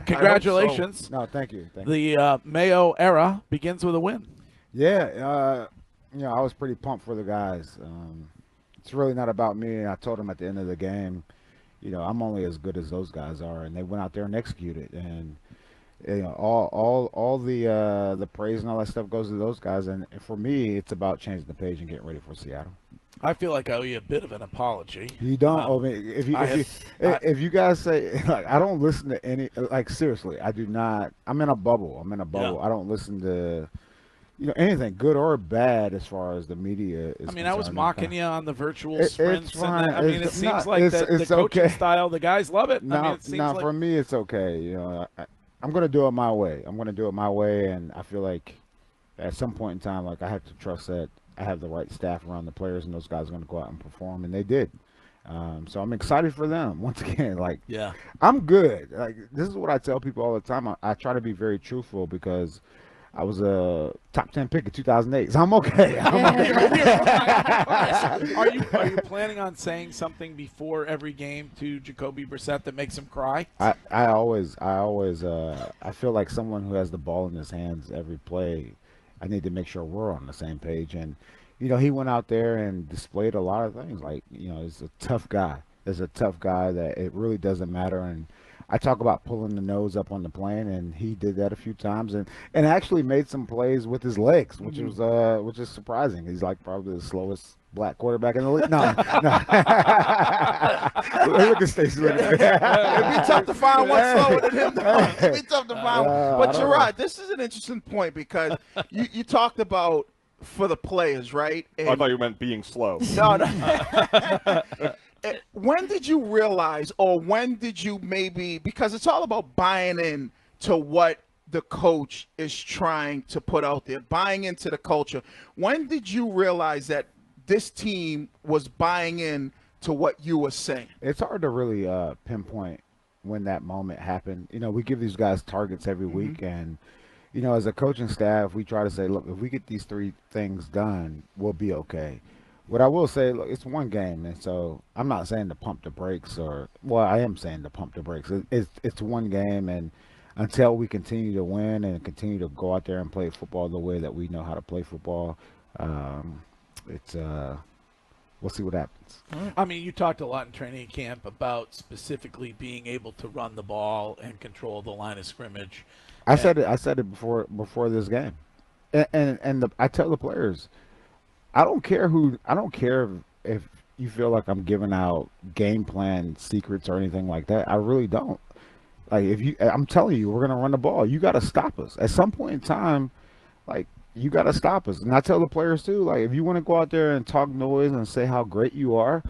Congratulations. So. No, thank you. Thank you. The Mayo era begins with a win. Yeah, I was pretty pumped for the guys. It's really not about me. I told them at the end of the game, I'm only as good as those guys are, and they went out there and executed. And all the praise and all that stuff goes to those guys. And for me, it's about changing the page and getting ready for Seattle. I feel like I owe you a bit of an apology. You don't owe me. If you guys say, like, I don't listen to any, like, seriously, I do not. I'm in a bubble. Yeah. I don't listen to anything good or bad as far as the media is concerned. I was mocking you on the virtual sprints. It's fine. It seems like the coaching style, the guys love it. No, for me, it's okay. I'm going to do it my way. And I feel like at some point in time, like, I have to trust that I have the right staff around the players, and those guys are going to go out and perform, and they did. So I'm excited for them. Once again, I'm good. Like, this is what I tell people all the time. I try to be very truthful because I was a top 10 pick in 2008, so I'm okay. Are you planning on saying something before every game to Jacoby Brissett that makes him cry? I always I feel like someone who has the ball in his hands every play. I need to make sure we're on the same page. And, he went out there and displayed a lot of things. Like, he's a tough guy. There's a tough guy that it really doesn't matter. And I talk about pulling the nose up on the plane, and he did that a few times and actually made some plays with his legs, which is surprising. He's like probably the slowest black quarterback in the league. No. Look at Stacey. It'd be tough to find one slower than him. It'd be tough to find one. But Jerod, this is an interesting point because you talked about for the players, right? And I thought you meant being slow. No. When did you realize, or when did you maybe, because it's all about buying in to what the coach is trying to put out there, buying into the culture. When did you realize that this team was buying in to what you were saying? It's hard to really pinpoint when that moment happened. We give these guys targets every week, and as a coaching staff, we try to say, look, if we get these 3 things done, we'll be okay. What I will say, look, it's one game, and so I'm not saying to pump the brakes, I am saying to pump the brakes. It's one game, and until we continue to win and continue to go out there and play football the way that we know how to play football, we'll see what happens. I mean, you talked a lot in training camp about specifically being able to run the ball and control the line of scrimmage. I said it before this game, and I tell the players, I don't care if you feel like I'm giving out game plan secrets or anything like that. I really don't. Like, I'm telling you, we're gonna run the ball. You got to stop us at some point in time. Like, you got to stop us. And I tell the players too, like, if you want to go out there and talk noise and say how great you are,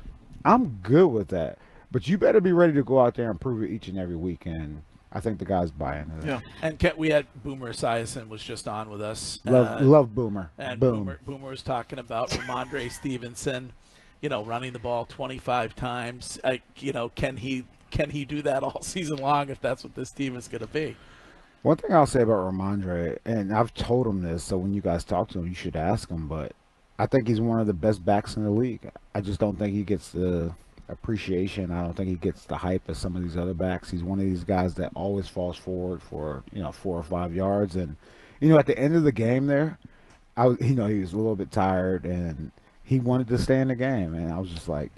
I'm good with that. But you better be ready to go out there and prove it each and every week. And I think the guys buy into that. Yeah. And we had Boomer Esiason was just on with us. Love Boomer. And Boomer was talking about Rhamondre Stevenson, running the ball 25 times. Can he do that all season long if that's what this team is going to be? One thing I'll say about Rhamondre, and I've told him this, so when you guys talk to him, you should ask him, but I think he's one of the best backs in the league. I just don't think he gets the appreciation. I don't think he gets the hype as some of these other backs. He's one of these guys that always falls forward for 4 or 5 yards, and at the end of the game there, he was a little bit tired and he wanted to stay in the game, and I was just like,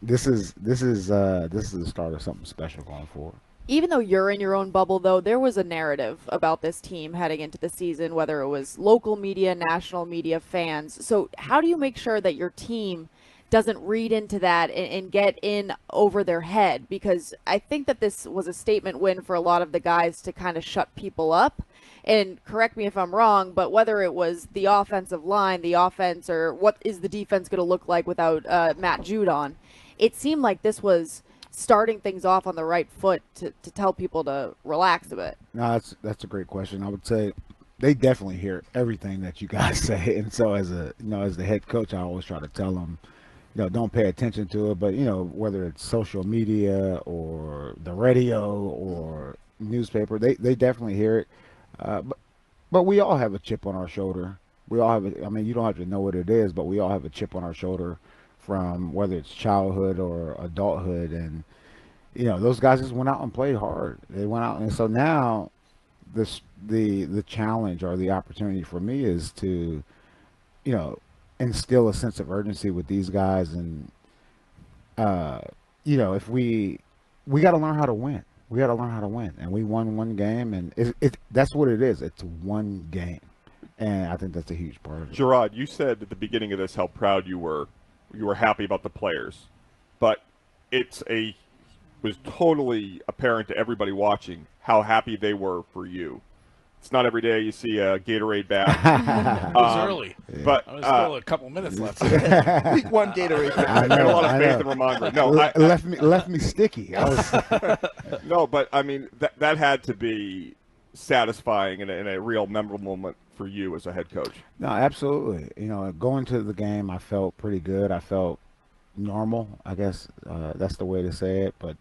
this is the start of something special going forward. Even though you're in your own bubble, though, there was a narrative about this team heading into the season, whether it was local media, national media, fans. So how do you make sure that your team doesn't read into that and get in over their head? Because I think that this was a statement win for a lot of the guys to kind of shut people up. And correct me if I'm wrong, but whether it was the offensive line, the offense, or what is the defense going to look like without Matt Judon, it seemed like this was starting things off on the right foot to tell people to relax a bit. No, that's a great question. I would say they definitely hear everything that you guys say, and so as the head coach, I always try to tell them, don't pay attention to it, but whether it's social media or the radio or newspaper, they definitely hear it. But we all have a chip on our shoulder. We all have I mean, you don't have to know what it is, but we all have a chip on our shoulder from whether it's childhood or adulthood. And those guys just went out and played hard. They went out, and so now the challenge or the opportunity for me is to, instill a sense of urgency with these guys, and if we got to learn how to win. We got to learn how to win, and we won one game, and that's what it is. It's one game, and I think that's a huge part of it. Jerod, you said at the beginning of this how proud you were. You were happy about the players, but was totally apparent to everybody watching how happy they were for you. It's not every day you see a Gatorade bath. It was early, but I was still a couple minutes left. Week 1 Gatorade. I had a lot of faith in Rhamondre. No, left me sticky. No, but I mean that had to be satisfying and a real memorable moment for you as a head coach. No, absolutely. Going to the game, I felt pretty good. I felt normal, I guess that's the way to say it. But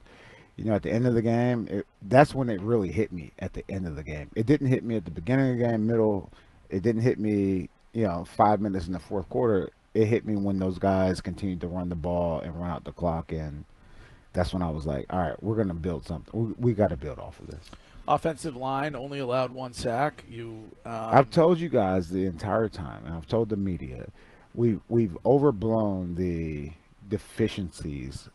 at the end of the game, that's when it really hit me. At the end of the game, it didn't hit me at the beginning of the game, middle. It didn't hit me, 5 minutes in the fourth quarter. It hit me when those guys continued to run the ball and run out the clock, and that's when I was like, all right, we're gonna build something. We got to build off of this. Offensive line only allowed 1 sack. I've told you guys the entire time, and I've told the media, we've overblown the deficiencies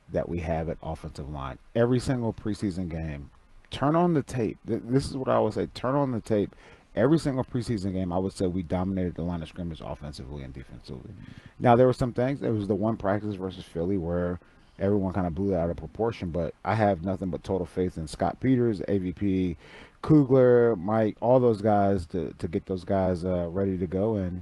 that we have at offensive line. Every single preseason game, turn on the tape. This is what I always say, turn on the tape. Every single preseason game, I would say we dominated the line of scrimmage offensively and defensively. Now, there were some things. There was the one practice versus Philly where everyone kind of blew it out of proportion, but I have nothing but total faith in Scott Peters, AVP, Kugler, Mike, all those guys to get those guys ready to go, and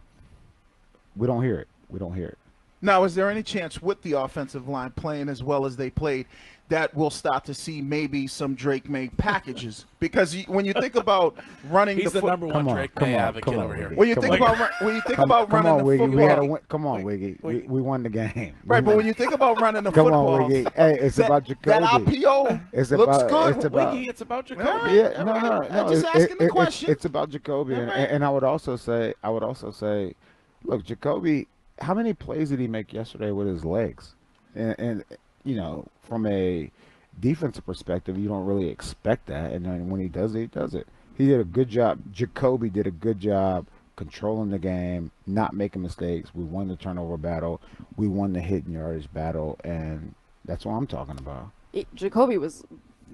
we don't hear it. We don't hear it. Now, is there any chance with the offensive line playing as well as they played that we'll start to see maybe some Drake May packages? Because when you think about running He's the number one Drake May advocate over here. When you think about running the football, come on, Wiggy. We won the game. Right, but when you think about running the come football, on, Wiggy. Hey, it's about Jacoby. That RPO looks good. Wiggy, it's about Jacoby. Yeah, no. I'm just asking the question. It's about Jacoby, and I would also say, look, Jacoby. How many plays did he make yesterday with his legs? And from a defensive perspective, you don't really expect that. And then when he does it, he does it. He did a good job. Jacoby did a good job controlling the game, not making mistakes. We won the turnover battle. We won the hit and yardage battle. And that's what I'm talking about. Jacoby was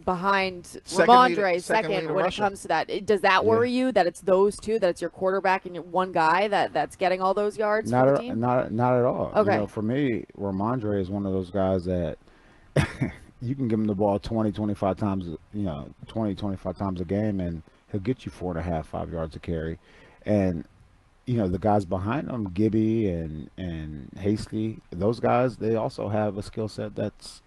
behind Second Rhamondre leader second when rusher. it comes to that. Does that worry you that it's those two, that it's your quarterback and one guy that's getting all those yards for the team? Not at all. Okay. For me, Rhamondre is one of those guys that you can give him the ball 20, 25 times, 20, 25 times a game, and he'll get you 4.5, 5 yards a carry. And, the guys behind him, Gibby and Hasty, those guys, they also have a skill set that's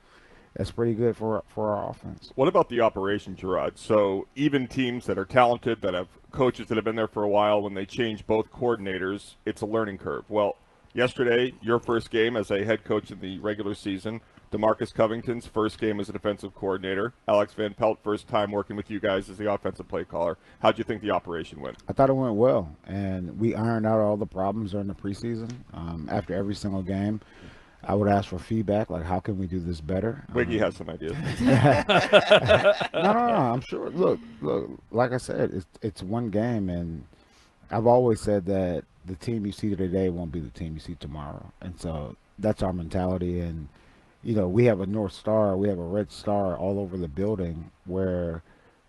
pretty good for our offense. What about the operation, Jerod? So even teams that are talented, that have coaches that have been there for a while, when they change both coordinators, it's a learning curve. Well, yesterday, your first game as a head coach in the regular season, DeMarcus Covington's first game as a defensive coordinator, Alex Van Pelt, first time working with you guys as the offensive play caller. How'd you think the operation went? I thought it went well, and we ironed out all the problems during the preseason. After every single game, I would ask for feedback, like how can we do this better? Wiggy has some ideas. No, I'm sure. Look, like I said, it's one game, and I've always said that the team you see today won't be the team you see tomorrow. And so that's our mentality. And, we have a North Star, we have a red star all over the building where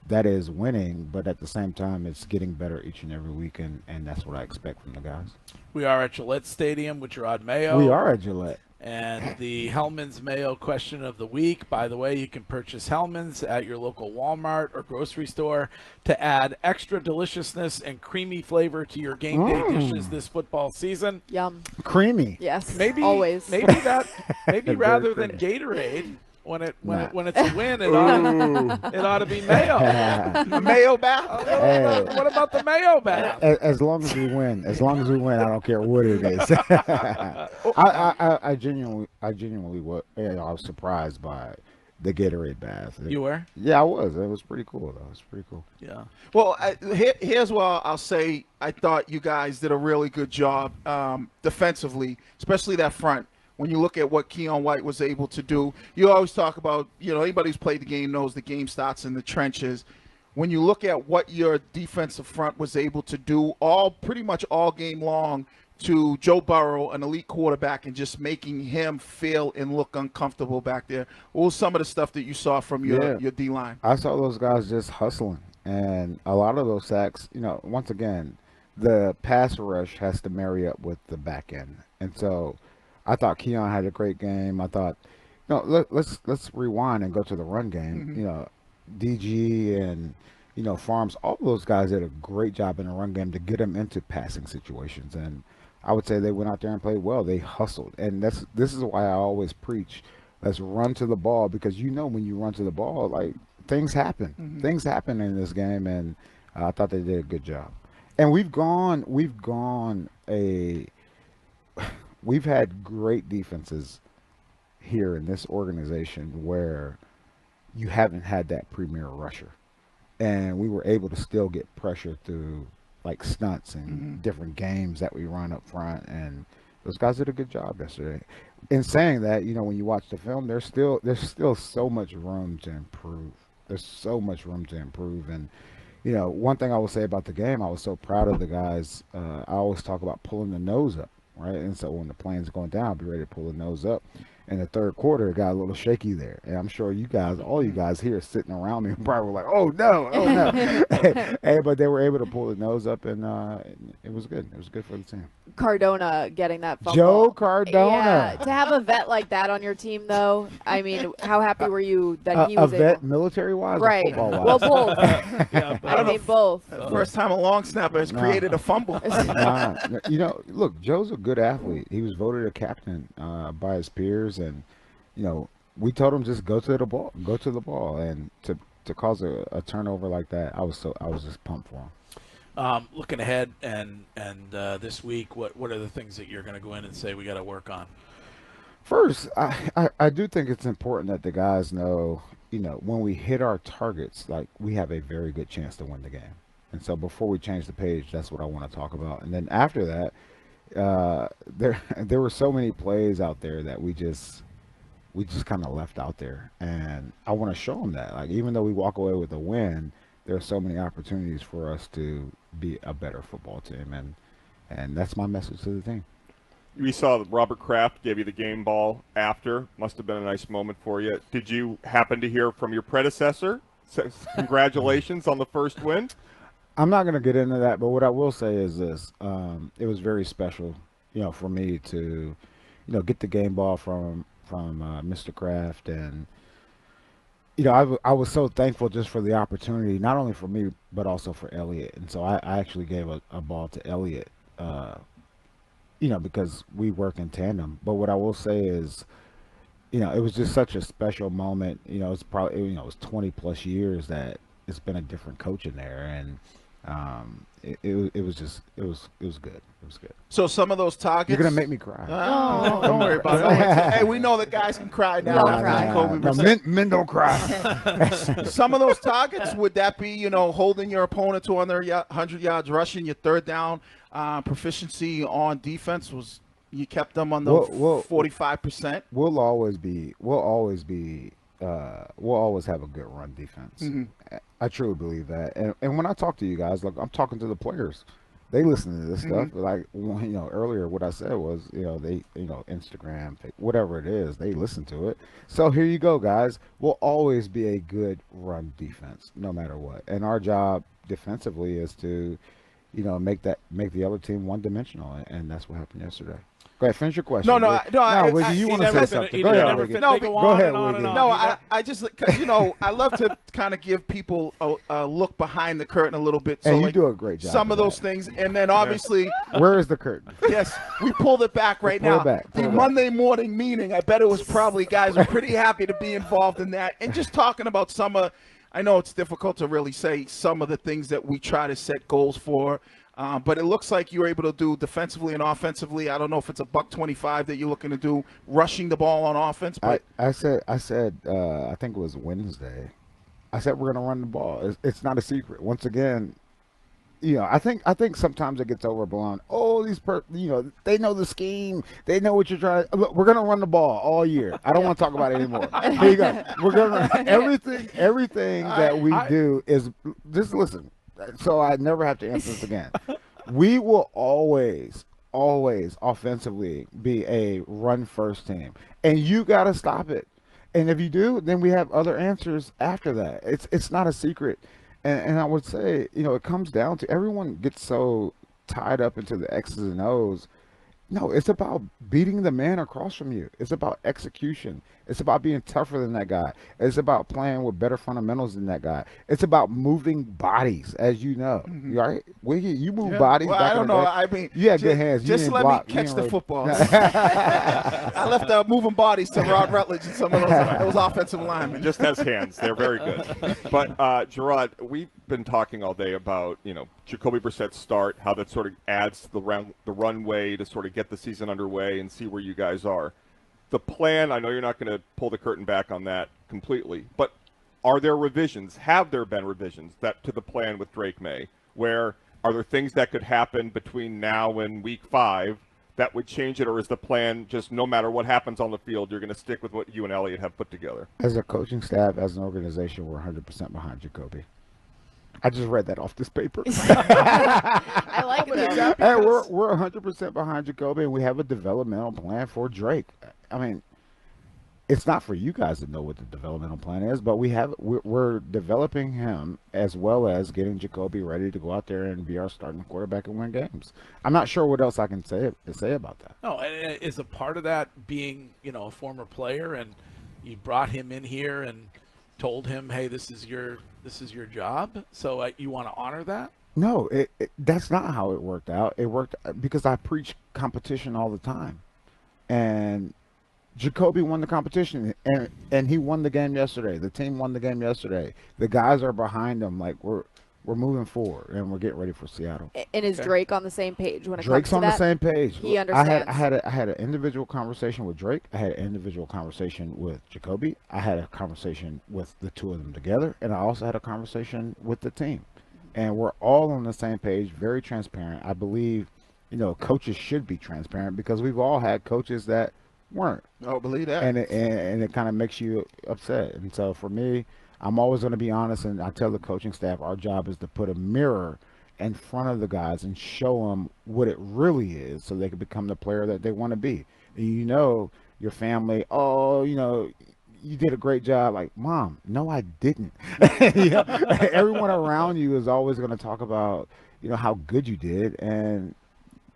that is winning, but at the same time, it's getting better each and every week, and that's what I expect from the guys. We are at Gillette Stadium with Jerod Mayo. We are at Gillette. And the Hellman's Mayo question of the week. By the way, you can purchase Hellman's at your local Walmart or grocery store to add extra deliciousness and creamy flavor to your game day dishes this football season. Yum. Creamy. Yes. Maybe always. Maybe rather than Gatorade. When it's a win, it ought to be Mayo. A Mayo bath. What about the Mayo bath? As long as we win, I don't care what it is. I genuinely was. I was surprised by the Gatorade bath. You were? Yeah, I was. It was pretty cool, though. It was pretty cool. Yeah. Well, here's what I'll say. I thought you guys did a really good job defensively, especially that front. when you look at what Keon White was able to do. You always talk about, anybody who's played the game knows the game starts in the trenches. When you look at what your defensive front was able to do pretty much all game long to Joe Burrow, an elite quarterback, and just making him feel and look uncomfortable back there, what was some of the stuff that you saw from your D-line? I saw those guys just hustling, and a lot of those sacks, once again, the pass rush has to marry up with the back end. And so I thought Keon had a great game. I thought, let's rewind and go to the run game. DG and Farms, all of those guys did a great job in the run game to get them into passing situations, and I would say they went out there and played well. They hustled, and this is why I always preach, let's run to the ball, because when you run to the ball, like, things happen. Things happen in this game, and I thought they did a good job. And we've had great defenses here in this organization where you haven't had that premier rusher. And we were able to still get pressure through, like, stunts and different games that we run up front. And those guys did a good job yesterday. In saying that, when you watch the film, there's still so much room to improve. There's so much room to improve. And, one thing I will say about the game, I was so proud of the guys. I always talk about pulling the nose up, right? And so when the plane's going down, I'll be ready to pull the nose up. In the third quarter, it got a little shaky there. And I'm sure all you guys here sitting around me probably were like, oh, no. Hey, but they were able to pull the nose up, and it was good. It was good for the team. Cardona getting that fumble. Joe Cardona. Yeah, to have a vet like that on your team, though, I mean, how happy were you that he was a vet military-wise or right. football-wise? Well, both. I mean, both. First time a long snapper has created a fumble. Look, Joe's a good athlete. He was voted a captain by his peers, and we told him just go to the ball, and to cause a turnover like that, I was just pumped for him. Looking ahead and this week, what are the things that you're going to go in and say we got to work on? First, I do think it's important that the guys know, when we hit our targets, like, we have a very good chance to win the game. And so before we change the page, that's what I want to talk about. And then after that, there were so many plays out there that we just kind of left out there, and I want to show them that, like, even though we walk away with a win, there are so many opportunities for us to be a better football team, and that's my message to the team. We saw that Robert Kraft gave you the game ball after. Must have been a nice moment for you. Did you happen to hear from your predecessor? Congratulations on the first win. I'm not going to get into that, but what I will say is this: it was very special, for me to, get the game ball from Mr. Kraft, and I was so thankful just for the opportunity, not only for me but also for Elliott. And so I actually gave a ball to Elliott, because we work in tandem. But what I will say is, it was just such a special moment. It's probably it was 20 plus years that it's been a different coach in there, and it was good. It was good. So some of those targets. You're gonna make me cry. Oh, don't worry about it. Hey, we know that guys can cry now. Men don't cry. Some of those targets, would that be, holding your opponent to 100 yards rushing, your third down proficiency on defense was you kept them on the 45%? We'll always have a good run defense. I truly believe that. And when I talk to you guys, like, I'm talking to the players. They listen to this stuff. Like, earlier what I said was, they, Instagram, whatever it is, they listen to it. So here you go, guys. We'll always be a good run defense, no matter what. And our job defensively is to, make the other team one-dimensional, and that's what happened yesterday. Go ahead, finish your question. You want to say something? Go ahead. I just, because I love to kind of give people a look behind the curtain a little bit. So, and you do a great job. Some of those things, and then obviously, where is the curtain? Yes, we pulled it back right now. The Monday morning meeting. I bet it was probably guys were pretty happy to be involved in that, and just talking about some of. I know it's difficult to really say some of the things that we try to set goals for. But it looks like you were able to do defensively and offensively. I don't know if it's a $125 that you're looking to do rushing the ball on offense. But I said I think it was Wednesday. I said we're going to run the ball. It's not a secret. Once again, I think sometimes it gets overblown. Oh, all these, they know the scheme. They know what you're trying to. Look, we're gonna run the ball all year. I don't want to talk about it anymore. Here you go. We're gonna everything that we do is just listen. So I never have to answer this again. We will always offensively be a run first team, and you got to stop it. And if you do, then we have other answers after that. It's not a secret. And I would say, it comes down to everyone gets so tied up into the X's and O's. No, it's about beating the man across from you. It's about execution. It's about being tougher than that guy. It's about playing with better fundamentals than that guy. It's about moving bodies, as you know, right? You move bodies. Well, back I don't in the know. day. I mean, You had good hands. You Just didn't let block. me You catch didn't the really- football. I left moving bodies to Rod Rutledge and some of those offensive linemen. Just has hands. They're very good. But, Jerod, we've been talking all day about, Jacoby Brissett's start, how that sort of adds to the runway to sort of get the season underway and see where you guys are. The plan, I know you're not going to pull the curtain back on that completely, but are there revisions? Have there been revisions to the plan with Drake May? Where are there things that could happen between now and week 5 that would change it, or is the plan just no matter what happens on the field, you're going to stick with what you and Elliott have put together? As a coaching staff, as an organization, we're 100% behind Jacoby. I just read that off this paper. I like that. Hey, we're 100% behind Jacoby, and we have a developmental plan for Drake. I mean, it's not for you guys to know what the developmental plan is, but we're developing him as well as getting Jacoby ready to go out there and be our starting quarterback and win games. I'm not sure what else I can say about that. No, and is a part of that being, a former player, and you brought him in here and told him, hey, this is your job, so you want to honor that? No, that's not how it worked out. It worked because I preach competition all the time, and Jacoby won the competition, and he won the game yesterday. The team won the game yesterday. The guys are behind him. Like we're moving forward, and we're getting ready for Seattle. And is Drake on the same page when it Drake's comes to on that? the same page. He understands. I had an individual conversation with Drake. I had an individual conversation with Jacoby. I had a conversation with the two of them together, and I also had a conversation with the team. And we're all on the same page, very transparent. I believe, coaches should be transparent because we've all had coaches that weren't. Oh, believe that. And it kind of makes you upset. And so for me, I'm always going to be honest, and I tell the coaching staff our job is to put a mirror in front of the guys and show them what it really is so they can become the player that they want to be. And your family, you did a great job. Like, Mom, no, I didn't. Everyone around you is always going to talk about, how good you did. And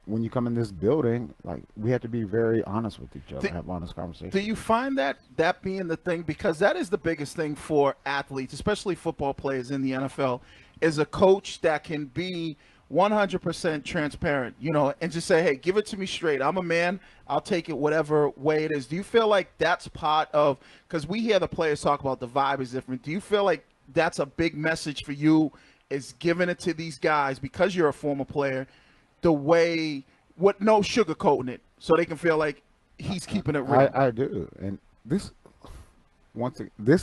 when you come in this building, like, we have to be very honest with each other, have honest conversations. Do you find that being the thing? Because that is the biggest thing for athletes, especially football players in the NFL, is a coach that can be 100% transparent, and just say, hey, give it to me straight. I'm a man. I'll take it whatever way it is. Do you feel like that's part of, because we hear the players talk about the vibe is different. Do you feel like that's a big message for you, is giving it to these guys because you're a former player, the way, no sugarcoating it, so they can feel like he's keeping it real? I do. And this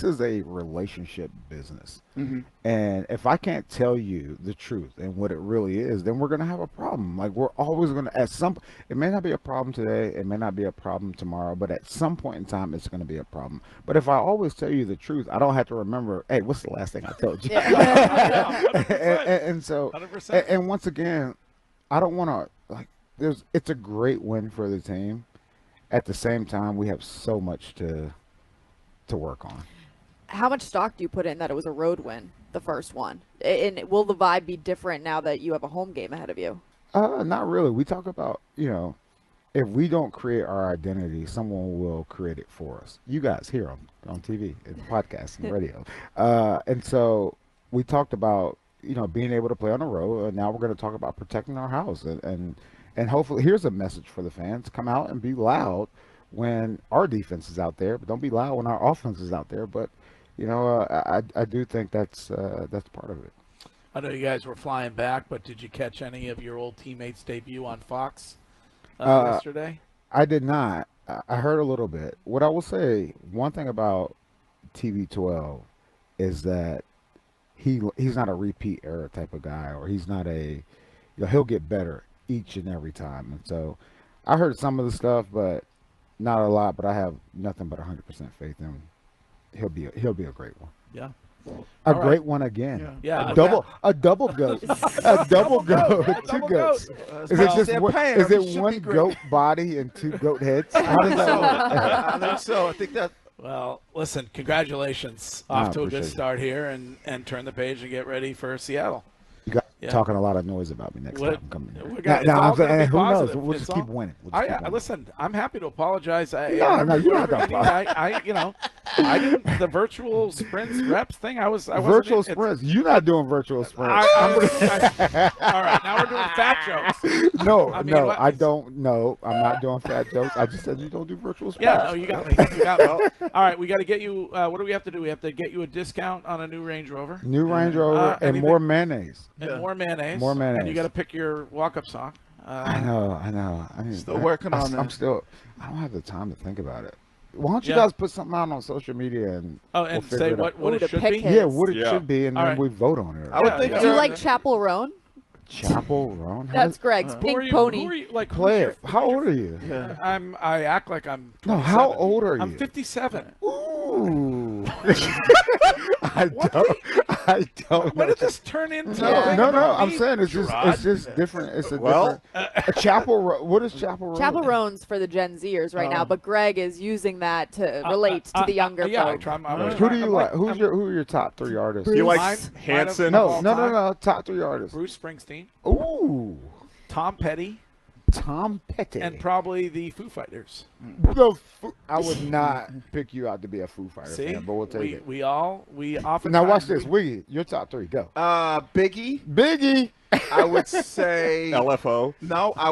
is a relationship business. Mm-hmm. And if I can't tell you the truth and what it really is, then we're going to have a problem. Like, we're always going to, it may not be a problem today, it may not be a problem tomorrow, but at some point in time, it's going to be a problem. But if I always tell you the truth, I don't have to remember, hey, what's the last thing I told you? and so, 100%. And once again, I don't want to, it's a great win for the team. At the same time, we have so much to work on. How much stock do you put in that it was a road win, the first one? And will the vibe be different now that you have a home game ahead of you? Not really. We talk about, if we don't create our identity, someone will create it for us. You guys hear on TV and podcasts and radio. And so we talked about, being able to play on the road, and now we're going to talk about protecting our house. And hopefully, here's a message for the fans. Come out and be loud when our defense is out there, but don't be loud when our offense is out there. But, I do think that's part of it. I know you guys were flying back, but did you catch any of your old teammates' debut on Fox yesterday? I did not. I heard a little bit. What I will say, one thing about TV12 is that he's not a repeat era type of guy, or he's not he'll get better each and every time. And so I heard some of the stuff, but not a lot. But I have nothing but 100% faith in him. He'll be a great one. Yeah. A All great right. one again. Yeah. A double goat. A double goat. Two double goats. goat. Is it just they're one, paying is him. it It should one be great. goat body and two goat heads? I How does think that so. work? I think so. I think that. Well, listen, congratulations. I Off to a appreciate good it. start here, and turn the page and get ready for Seattle. You got Yeah. talking a lot of noise about me next What- time I'm coming we're here. gonna- it's Now, all I'm saying, gonna be and who knows? positive. We'll It's just keep all- winning. We'll just keep winning. Listen, I'm happy to apologize. No, you don't have to apologize. I didn't the virtual sprints reps thing. I wasn't Virtual it's- sprints. You're not doing virtual sprints. all right, now we're doing fat jokes. No, I mean, no, what- I don't know. I'm not doing fat jokes. I just said you don't do virtual sprints. Yeah, no, you got me. You got me. All right, we got to get you. What do we have to do? We have to get you a discount on a new Range Rover New Range Rover and anything- more mayonnaise. and more mayonnaise. More And you mayonnaise. got to pick your walk-up song. I know. I mean, Still working on that. I'm still. I don't have the time to think about it. Why don't you Yeah. guys put something out on social media and And we'll figure say it what out. what Ooh, it to should pick be. his- Yeah, what it Yeah. should be, and All then right. we vote on it. I would Yeah, think. yeah. Do you like Chapel Roan? Chapel Roan. How That's does- Greg's Who pink are you? pony. Who are you? Like play who's it. your- How old are you? Yeah. I act like I'm. No, 27. how old are you? I'm 57. Ooh. I don't. What know. did this turn into? No, a thing no, about I'm me? saying it's Gerard? just different. It's a Well, different. A Chapel. What is Chapel Roan? Chapel Roan's for the Gen Zers right now, but Greg is using that to relate to the younger yeah, folk. Who do you like? Who are your top three artists? he Mine- likes mine Hanson. of No, all no, time? no. Top three artists. Bruce Springsteen, Ooh, Tom Petty, Tom Petty. and probably the Foo Fighters. I would not pick you out to be a Foo Fighter See, fan, but we'll take it. we often Now watch this, Wiggy. Your top three, go. Biggie. Biggie. I would say. LFO. No, I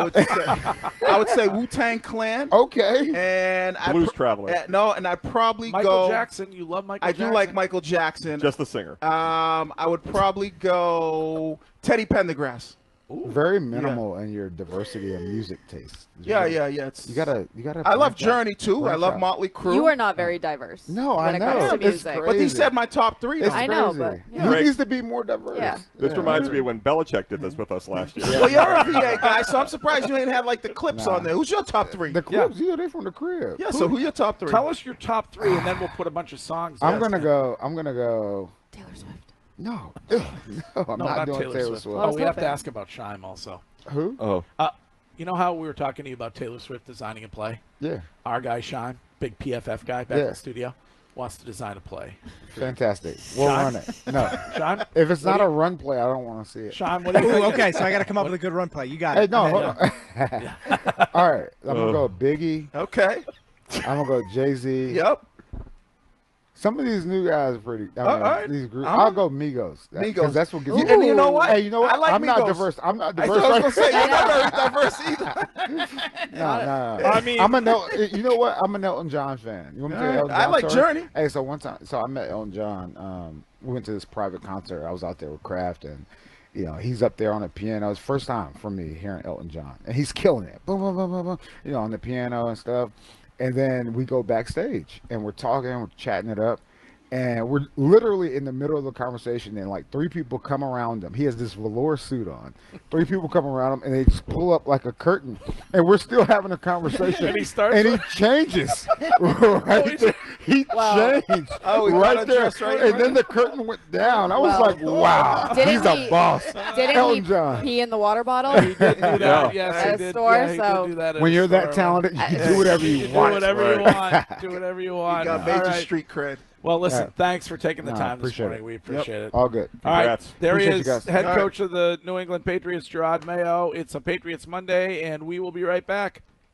would say Wu-Tang Clan. Okay. And Blues Traveler. No, and I'd probably Michael go. Jackson. You love Michael I Jackson? do like Michael Jackson. Just the singer. I would probably go Teddy Pendergrass. Very minimal in your diversity of music taste. Yeah. It's, You gotta. I love branch out. Journey too. I Branch love out. Motley Crue. You are not very diverse. No, when I it know. comes to It's music. great. But he said my top three. It's Though. I know, crazy. but, He yeah. needs to be more diverse. Yeah. This reminds me of when Belichick did this with us last year. Well, you're a VA guy, so I'm surprised you ain't had like the clips Nah. on there. Who's your top three? The clubs, yeah, they're from the crib. Yeah. So who your top three? Tell us your top three, and then we'll put a bunch of songs. I'm in. gonna go. Taylor Swift. No, no, I'm No, not doing Taylor Swift. Oh, we have to hoping. ask about Shime also. Who? Oh, You know how we were talking to you about Taylor Swift designing a play? Yeah, Our guy Shime, big PFF guy back in Yeah. the studio, wants to design a play. fantastic. We'll Sean? run it. No, Shime, if it's What not do a run play, I don't want to see it. Shime, what do you Ooh, think? okay, so I got to come up with a good run play. You got Hey, it. no, I'm in. hold on. All right, I'm gonna go Biggie. Okay. I'm gonna go Jay-Z. Yep. Some of these new guys are pretty. I mean, All right. These groups. I'm- I'll go Migos. Migos. 'Cause that's what gives And you know what? Hey, you know what? I like I'm not Migos. diverse. I'm not I diverse. was gonna say you're not very Yeah. diverse either. No. I mean- I'm a you know what? I'm an Elton John fan. You want me to tell you All right. Elton I John like story? Journey. Hey, so one time, I met Elton John. We went to this private concert. I was out there with Kraft, and he's up there on the piano. It's first time for me hearing Elton John, and he's killing it. Boom, boom, boom, boom, boom. On the piano and stuff. And then we go backstage, and we're talking, we're chatting it up. And we're literally in the middle of the conversation, and like three people come around him. He has this velour suit on. Three people come around him, and they just pull up like a curtain. And we're still having a conversation. And he starts and he changes. Right there. He changed. Oh, he right got there. undressed right and there. then the curtain went down. I was Well, like, wow, Didn't he's a he- boss. Didn't Elton he John. pee in the water bottle? He did do that. Yeah. Yes, At he a did. store, Yeah, he so- did do that. at When a you're that store, talented, you can do whatever You you can want. do whatever you want. Do whatever you want. You got All major right. street cred. Well, listen, All right. thanks for taking the No, time this appreciate morning. it. We appreciate it. All good. All right, Congrats. there he Appreciate you is, guys. head All right. coach of the New England Patriots, Jerod Mayo. It's a Patriots Monday, and we will be right back.